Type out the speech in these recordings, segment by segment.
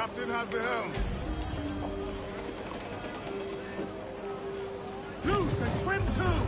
Captain has the helm. Loose and trim too!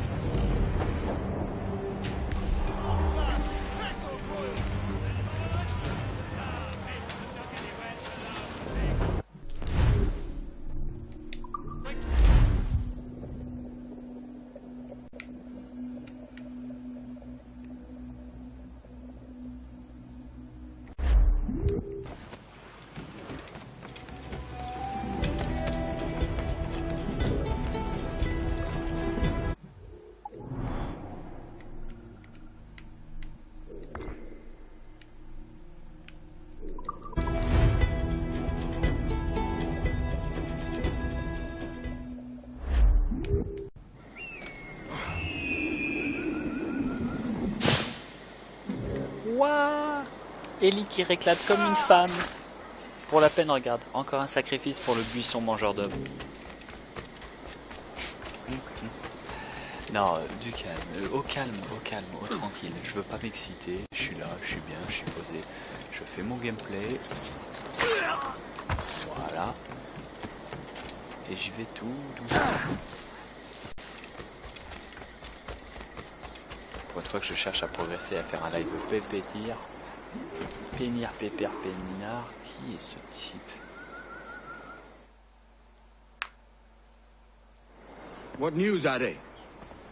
Ouah, Ellie qui réclame comme une femme. Pour la peine, regarde, encore un sacrifice pour le buisson mangeur d'hommes. Non, du calme, au calme, au tranquille. Je veux pas m'exciter, je suis là, je suis bien, je suis posé. Je fais mon gameplay. Voilà. Et j'y vais tout doucement. Pour une fois que je cherche à progresser, à faire un live pépétir. Pénir, pépère, pénard. Qui est ce type? What news are they?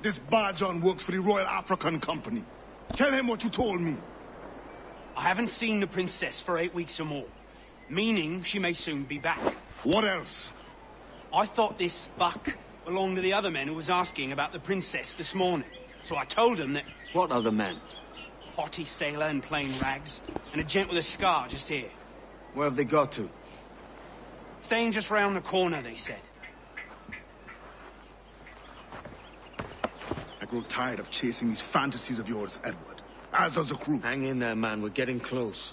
This Barjon works for the Royal African Company. Tell him what you told me. I haven't seen the princess for 8 weeks or more, meaning she may soon be back. What else? I thought this buck belonged to the other men who was asking about the princess this morning. So I told him that... What other men? Partie sailor in plain rags, and a gent with a scar just here. Where have they got to? Staying just round the corner, they said. I grow tired of chasing these fantasies of yours, Edward. As does the crew. Hang in there, man. We're getting close.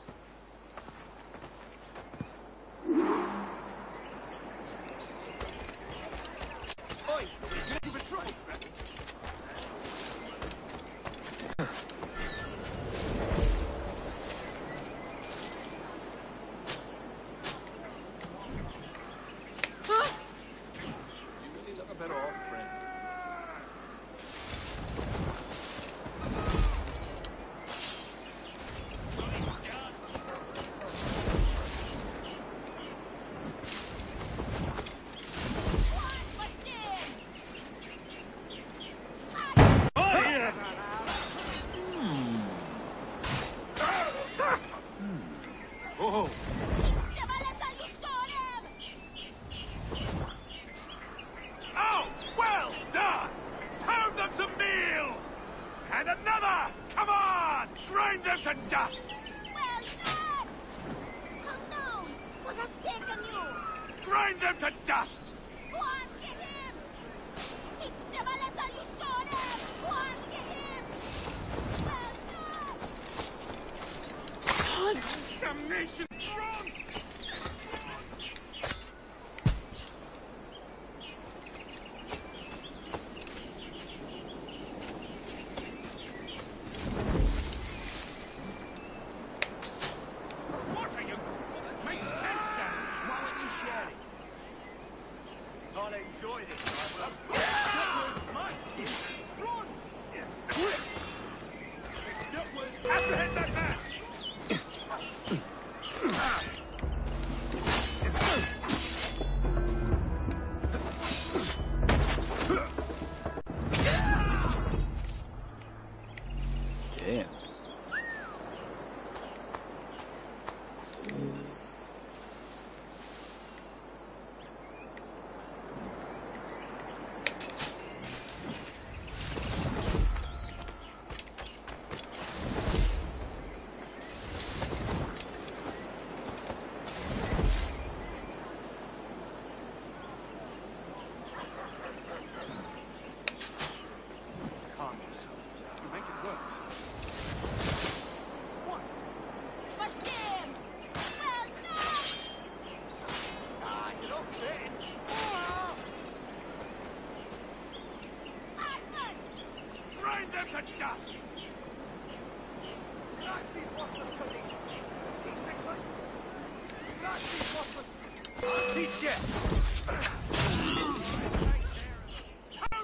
Pound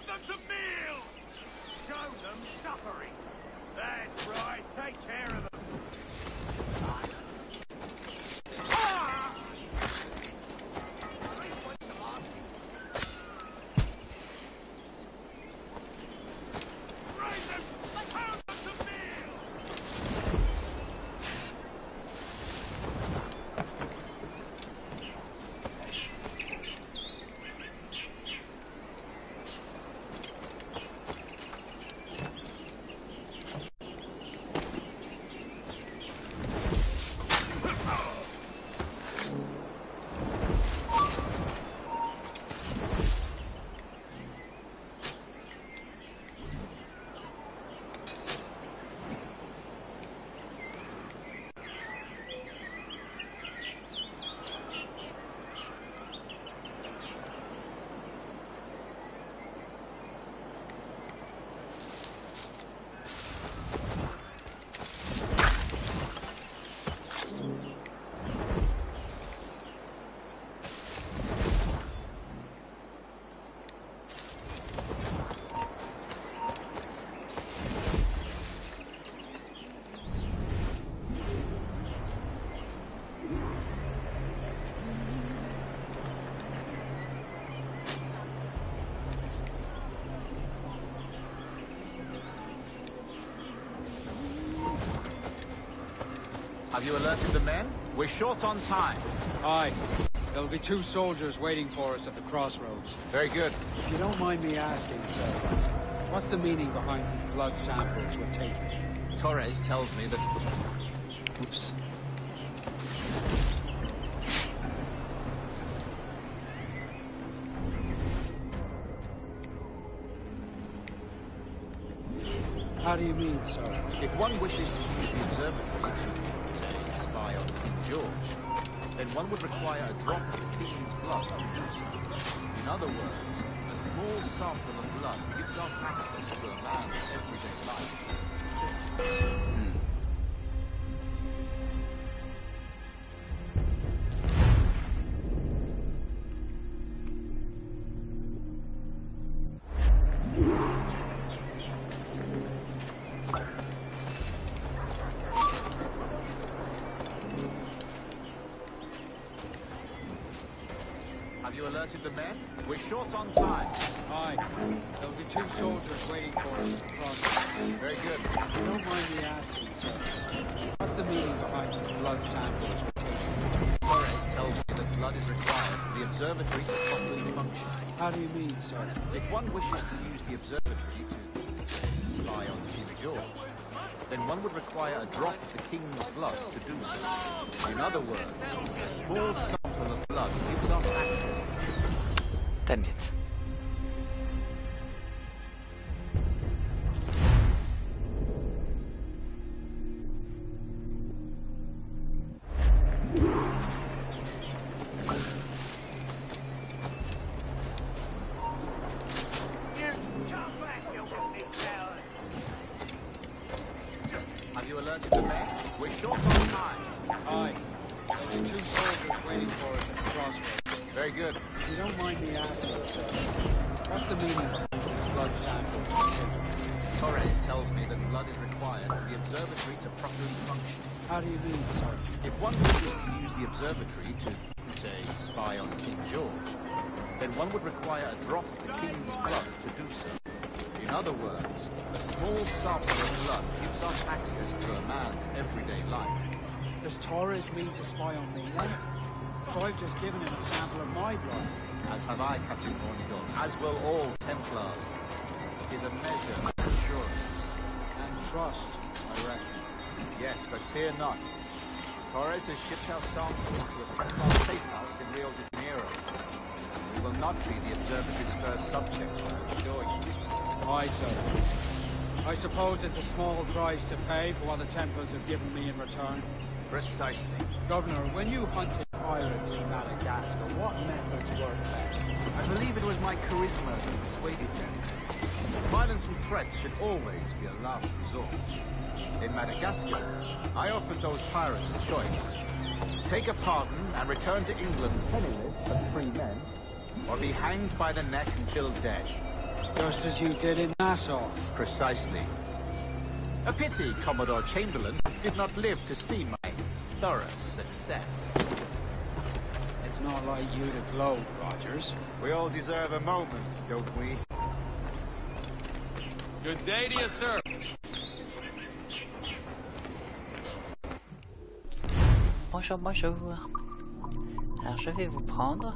them to meal! Show them suffering. That's right, take care of them. Have you alerted the men? We're short on time. Aye. There'll be 2 soldiers waiting for us at the crossroads. Very good. If you don't mind me asking, sir, what's the meaning behind these blood samples we're taking? Torres tells me that... Oups. How do you mean, sir? If one wishes to use the observatory to, say, spy on King George, then one would require a drop of the King's blood to do so. In other words, a small sample of blood gives us access to a man's everyday life. Have you alerted the men? We're short on time. Aye. There'll be 2 soldiers waiting for us at the crossroads. Very good. If you don't mind me asking, sir, what's the meaning behind these blood samples we're taking? Torres tells me that blood is required for the observatory to properly function. How do you mean, sir? If one wishes to use the observatory to, say, spy on King George, then one would require a drop of the King's blood to do so. In other words, a small sample of blood gives us access. Damn it. Have you alerted the men? We're short on time. Aye. There'll be 2 soldiers waiting for us at the crossroads. Very good. If you don't mind me asking, sir, what's the meaning behind these blood samples we're taking? Torres tells me that blood is required for the observatory to properly function. How do you mean, sir? If one wishes to use the observatory to, say, spy on King George, then one would require a drop of the King's blood to do so. In other words, a small sample of blood gives us access to a man's everyday life. Does Torres mean to spy on me then? But I've just given him a sample of my blood. As have I, Captain Mornigon, as will all Templars. It is a measure of assurance. And trust, I reckon. Yes, but fear not. Torres has shipped our sample to a Templar safe house in Rio de Janeiro. We will not be the observatory's first subjects, I assure you. Aye, sir. I suppose it's a small price to pay for what the Templars have given me in return. Precisely. Governor, when you hunted pirates in Madagascar, what methods worked best? I believe it was my charisma that persuaded them. Violence and threats should always be a last resort. In Madagascar, I offered those pirates a choice. take a pardon and return to England penniless as free men, or be hanged by the neck until dead. Just as you did in Nassau. Precisely. A pity Commodore Chamberlain did not live to see my thorough success. It's not like you to gloat, Rogers. We all deserve a moment, don't we? Good day to you, sir. Bonjour, bonjour. Alors je vais vous prendre.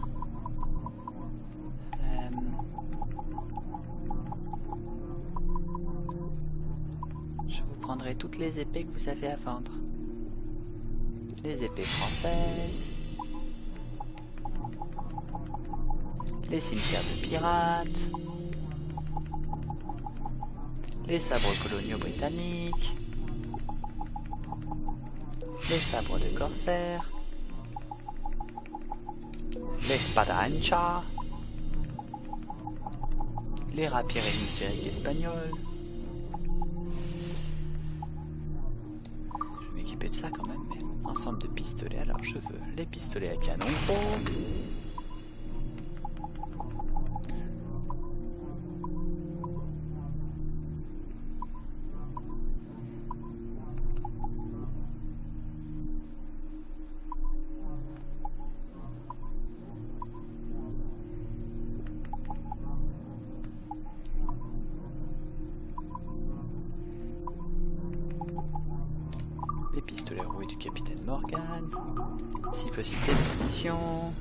Je vous prendrai toutes les épées que vous avez à vendre. Les épées françaises. Les cimetières de pirates. Les sabres coloniaux britanniques. Les sabres de corsaires. Les spada ancha. Les rapiers hémisphériques espagnols. Je vais m'équiper de ça quand même, mais ensemble de pistolets. Alors je veux les pistolets à canon gros. Les pistolets roués du capitaine Morgan, si possible des munitions,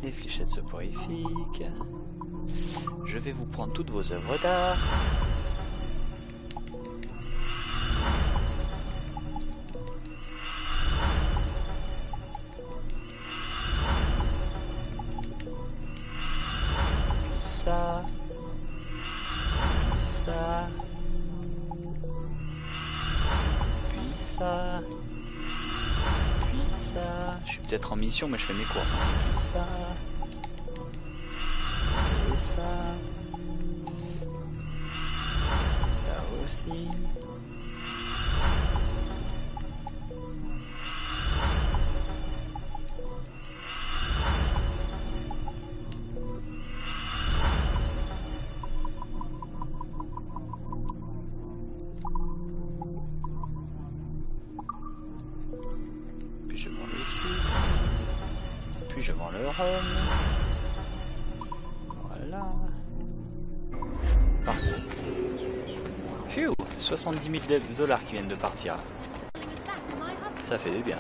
les fléchettes soporifiques. Je vais vous prendre toutes vos œuvres d'art. Ça. Ça. Ça, puis ça. Je suis peut-être en mission, mais je fais mes courses. Hein. Puis ça, et ça, ça aussi. Je vends le sucre, puis je vends le rhum. Voilà. Parfait. Phew, 70 000 $ qui viennent de partir. Ça fait du bien.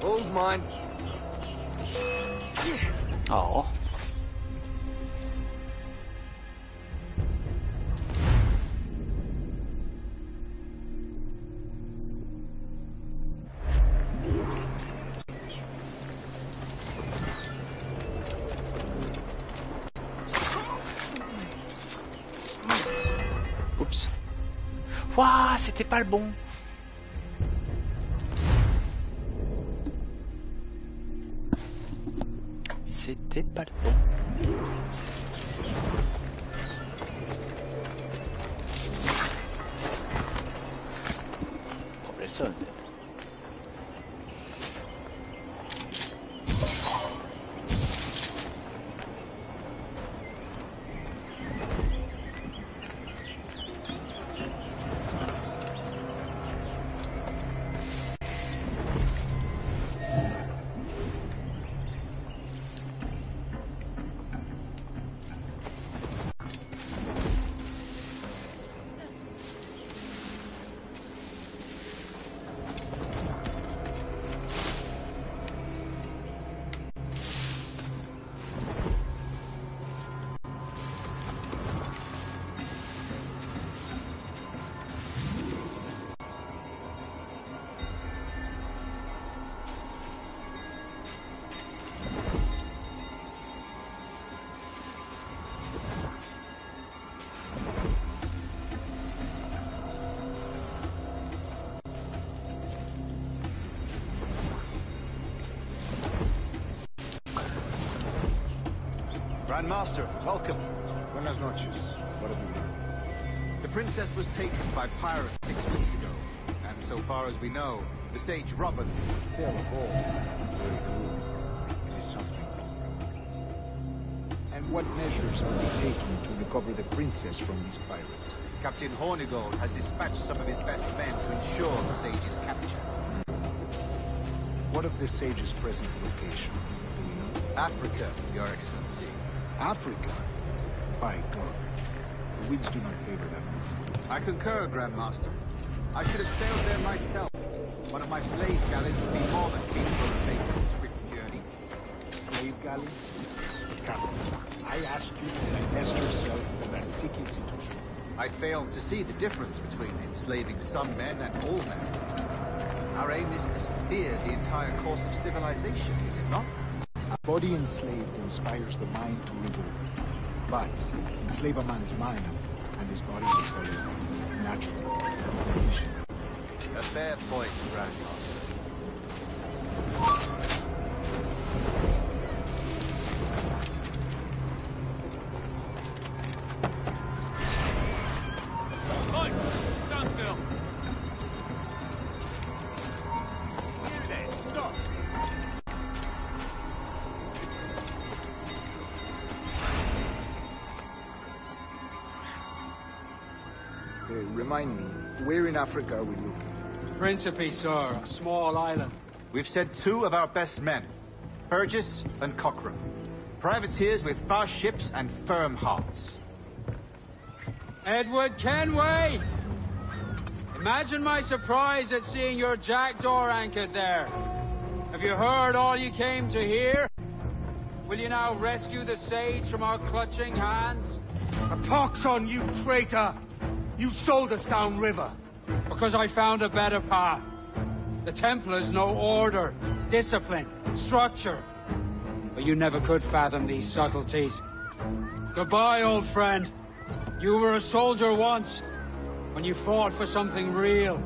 All's mine. Oh. Oups. Ouah, c'était pas le bon. C'était pas le bon. seul. Grandmaster, welcome. Buenas noches. What have you done? The princess was taken by pirates 6 weeks ago, and so far as we know, the sage Robin... Tale of all. Very good. It is something. And what measures are we taking to recover the princess from these pirates? Captain Hornigold has dispatched some of his best men to ensure the sage's capture. What of the sage's present location? Do we know? Africa, Your Excellency. Africa? By God. The winds do not favor that move. I concur, Grandmaster. I should have sailed there myself. One of my slave galleys would be more than capable of making a swift journey. Slave galley? Captain, I asked you to divest yourself of that sick institution. I failed to see the difference between enslaving some men and all men. Our aim is to steer the entire course of civilization, is it not? A body enslaved inspires the mind to revolt. But enslave a man's mind, and his body will follow natural condition. A fair point, Grandmaster. Right, stand still. You there, stop. Remind me, where in Africa are we looking? Principe, sir, a small island. We've sent 2 of our best men, Burgess and Cochrane. Privateers with fast ships and firm hearts. Edward Kenway! Imagine my surprise at seeing your jackdaw anchored there. Have you heard all you came to hear? Will you now rescue the sage from our clutching hands? A pox on you, traitor! You sold us downriver. Because I found a better path. The Templars know order, discipline, structure. But you never could fathom these subtleties. Goodbye, old friend. You were a soldier once, when you fought for something real.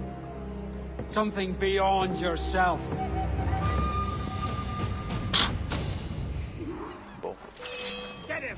Something beyond yourself. Bon. Get him!